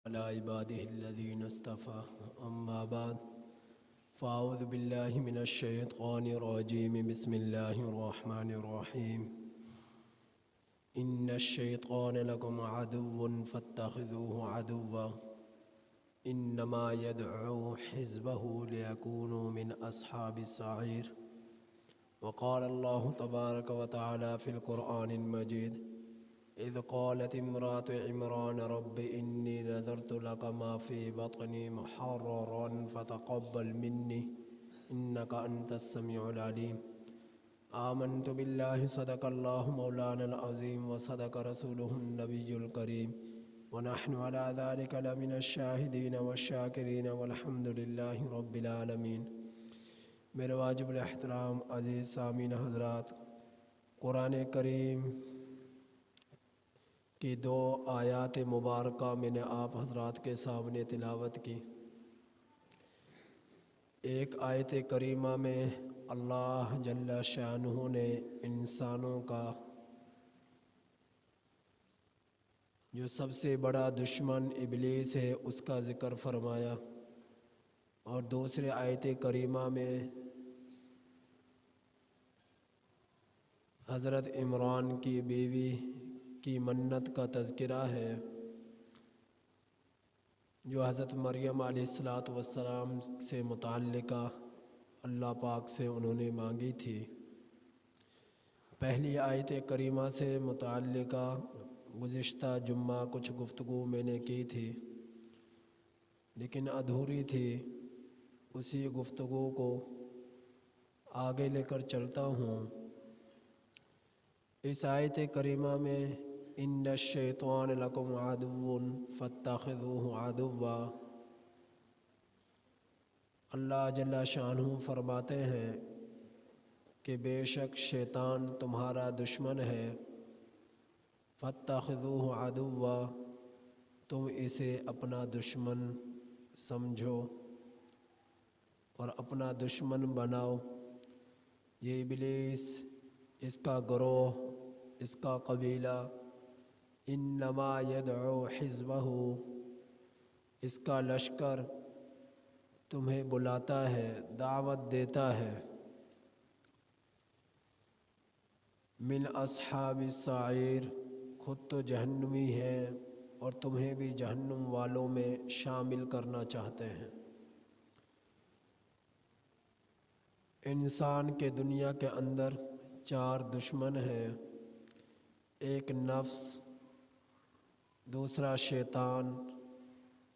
على عباده الذين اصطفى أما بعد فأعوذ بالله من الشيطان الرجيم بسم الله الرحمن الرحيم إن الشيطان لكم عدو فاتخذوه عدوا إنما يدعو حزبه ليكونوا من أصحاب السعير وقال الله تبارك وتعالى في القرآن المجيد إذ قالت امرأة عمران رب إني نذرت لك ما في بطني محررا فتقبل مني إنك أنت السميع العليم آمنت بالله صدق الله مولانا العظيم وصدق رسوله النبي الكريم ونحن على ذلك لمن الشاهدين والشاكرين والحمد لله رب العالمين۔ میرے واجب الاحترام عزیز سامعین حضرات، قرآن کریم کی دو آیات مبارکہ میں نے آپ حضرات کے سامنے تلاوت کی۔ ایک آیت کریمہ میں اللہ جل شانہ نے انسانوں کا جو سب سے بڑا دشمن ابلیس ہے اس کا ذکر فرمایا، اور دوسرے آیت کریمہ میں حضرت عمران کی بیوی کی منت کا تذکرہ ہے جو حضرت مریم علیہ السلام سے متعلقہ اللہ پاک سے انہوں نے مانگی تھی۔ پہلی آیت کریمہ سے متعلقہ گزشتہ جمعہ کچھ گفتگو میں نے کی تھی لیکن ادھوری تھی، اسی گفتگو کو آگے لے کر چلتا ہوں۔ اس آیت کریمہ میں ان الشیطان لکم عدو فاتخذوہ عدوا، اللہ جل شانہ فرماتے ہیں کہ بے شک شیطان تمہارا دشمن ہے، فاتخذوہ عدوا، تم اسے اپنا دشمن سمجھو اور اپنا دشمن بناؤ۔ یہ ابلیس، اس کا گروہ، اس کا قبیلہ، انما یدعو حزبہ، اس کا لشکر تمہیں بلاتا ہے، دعوت دیتا ہے، من اصحاب السعیر، خود تو جہنمی ہے اور تمہیں بھی جہنم والوں میں شامل کرنا چاہتے ہیں۔ انسان کے دنیا کے اندر چار دشمن ہیں، ایک نفس، دوسرا شیطان،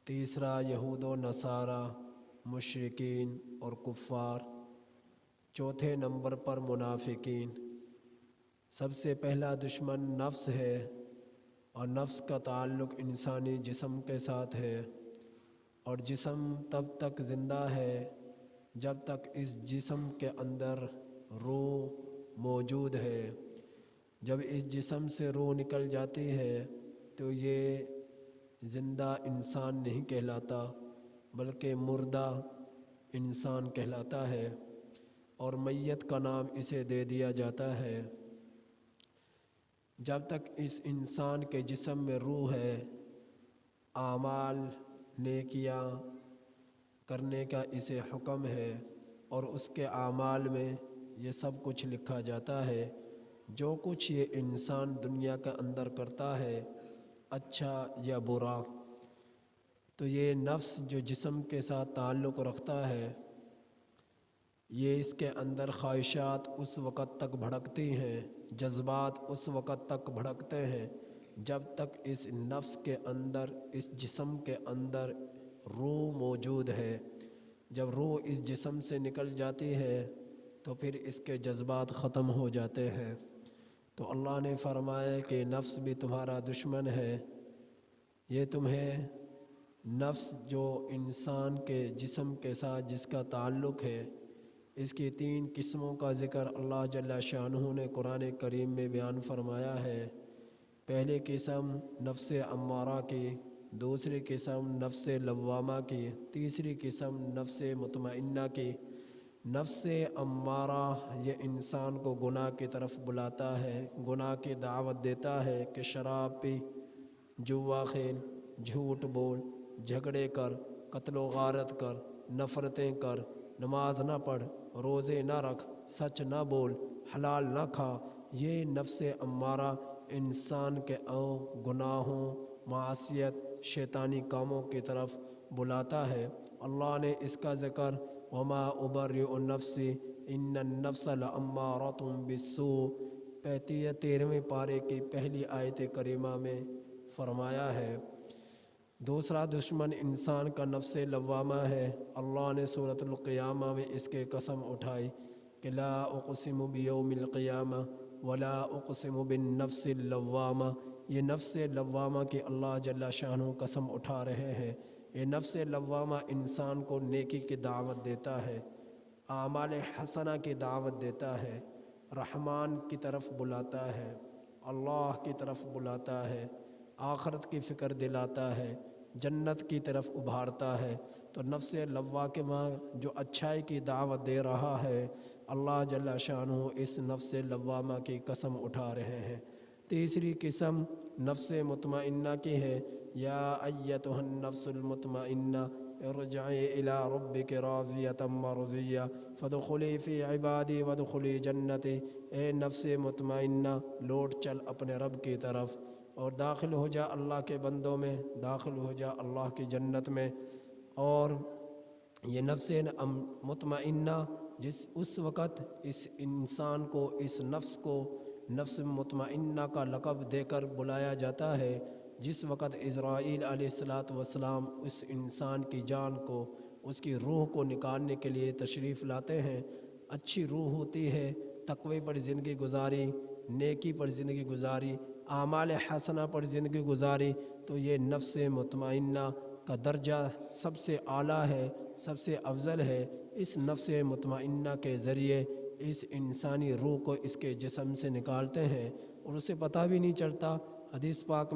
تیسرا یہود و نصارہ، مشرکین اور کفار، چوتھے نمبر پر منافقین۔ سب سے پہلا دشمن نفس ہے، اور نفس کا تعلق انسانی جسم کے ساتھ ہے، اور جسم تب تک زندہ ہے جب تک اس جسم کے اندر روح موجود ہے۔ جب اس جسم سے روح نکل جاتی ہے تو یہ زندہ انسان نہیں کہلاتا بلکہ مردہ انسان کہلاتا ہے، اور میت کا نام اسے دے دیا جاتا ہے۔ جب تک اس انسان کے جسم میں روح ہے، اعمال نیکیاں کرنے کا اسے حکم ہے، اور اس کے اعمال میں یہ سب کچھ لکھا جاتا ہے۔ جو کچھ یہ انسان دنیا کے اندر کرتا ہے، اچھا یا برا، تو یہ نفس جو جسم کے ساتھ تعلق رکھتا ہے، یہ اس کے اندر خواہشات اس وقت تک بھڑکتی ہیں، جذبات اس وقت تک بھڑکتے ہیں جب تک اس نفس کے اندر، اس جسم کے اندر روح موجود ہے۔ جب روح اس جسم سے نکل جاتی ہے تو پھر اس کے جذبات ختم ہو جاتے ہیں۔ تو اللہ نے فرمایا کہ نفس بھی تمہارا دشمن ہے، یہ تمہیں نفس جو انسان کے جسم کے ساتھ جس کا تعلق ہے، اس کی تین قسموں کا ذکر اللہ جل شانہ نے قرآن کریم میں بیان فرمایا ہے۔ پہلی قسم نفس امارہ کی، دوسری قسم نفس لوامہ کی، تیسری قسم نفس مطمئنہ کی۔ نفس امارہ یہ انسان کو گناہ کی طرف بلاتا ہے، گناہ کی دعوت دیتا ہے کہ شراب پی، جوا کھیل، جھوٹ بول، جھگڑے کر، قتل و غارت کر، نفرتیں کر، نماز نہ پڑھ، روزے نہ رکھ، سچ نہ بول، حلال نہ کھا۔ یہ نفس امارہ انسان کے گناہوں، معصیت، شیطانی کاموں کی طرف بلاتا ہے۔ اللہ نے اس کا ذکر وما ابرئ نفسی ان النفس لامارۃ بالسوء 13ویں پارے کی پہلی آیت کریمہ میں فرمایا ہے۔ دوسرا دشمن انسان کا نفس لوامہ ہے۔ اللہ نے سورۃ القیامہ میں اس کے قسم اٹھائی کہ لا اقسم بیوم القیامہ ولا اقسم بالنفس اللوامہ۔ یہ نفس لوامہ کی اللہ جل شانہ قسم اٹھا رہے ہیں۔ یہ نفس لوامہ انسان کو نیکی کی دعوت دیتا ہے، اعمال حسنہ کی دعوت دیتا ہے، رحمان کی طرف بلاتا ہے، اللہ کی طرف بلاتا ہے، آخرت کی فکر دلاتا ہے، جنت کی طرف ابھارتا ہے۔ تو نفس لوامہ جو اچھائی کی دعوت دے رہا ہے، اللہ جل شانہ اس نفس لوامہ کی قسم اٹھا رہے ہیں۔ تیسری قسم نفس مطمئنہ کی ہے۔ یا ایتھا النفس المطمئنہ ارجعی الی ربک راضیۃ مرضیہ فادخلی فی عبادی وادخلی جنتی۔ اے نفس مطمئنہ، لوٹ چل اپنے رب کی طرف اور داخل ہو جا اللہ کے بندوں میں، داخل ہو جا اللہ کی جنت میں۔ اور یہ نفس مطمئنہ اس وقت اس انسان کو، اس نفس کو نفس مطمئنہ کا لقب دے کر بلایا جاتا ہے جس وقت عزرائیل علیہ السلام اس انسان کی جان کو، اس کی روح کو نکالنے کے لیے تشریف لاتے ہیں۔ اچھی روح ہوتی ہے، تقوی پر زندگی گزاری، نیکی پر زندگی گزاری، اعمال حسنہ پر زندگی گزاری، تو یہ نفس مطمئنہ کا درجہ سب سے اعلیٰ ہے، سب سے افضل ہے۔ اس نفس مطمئنہ کے ذریعے اس انسانی روح کو اس کے جسم سے نکالتے ہیں اور اسے پتہ بھی نہیں چلتا۔ حدیث پاک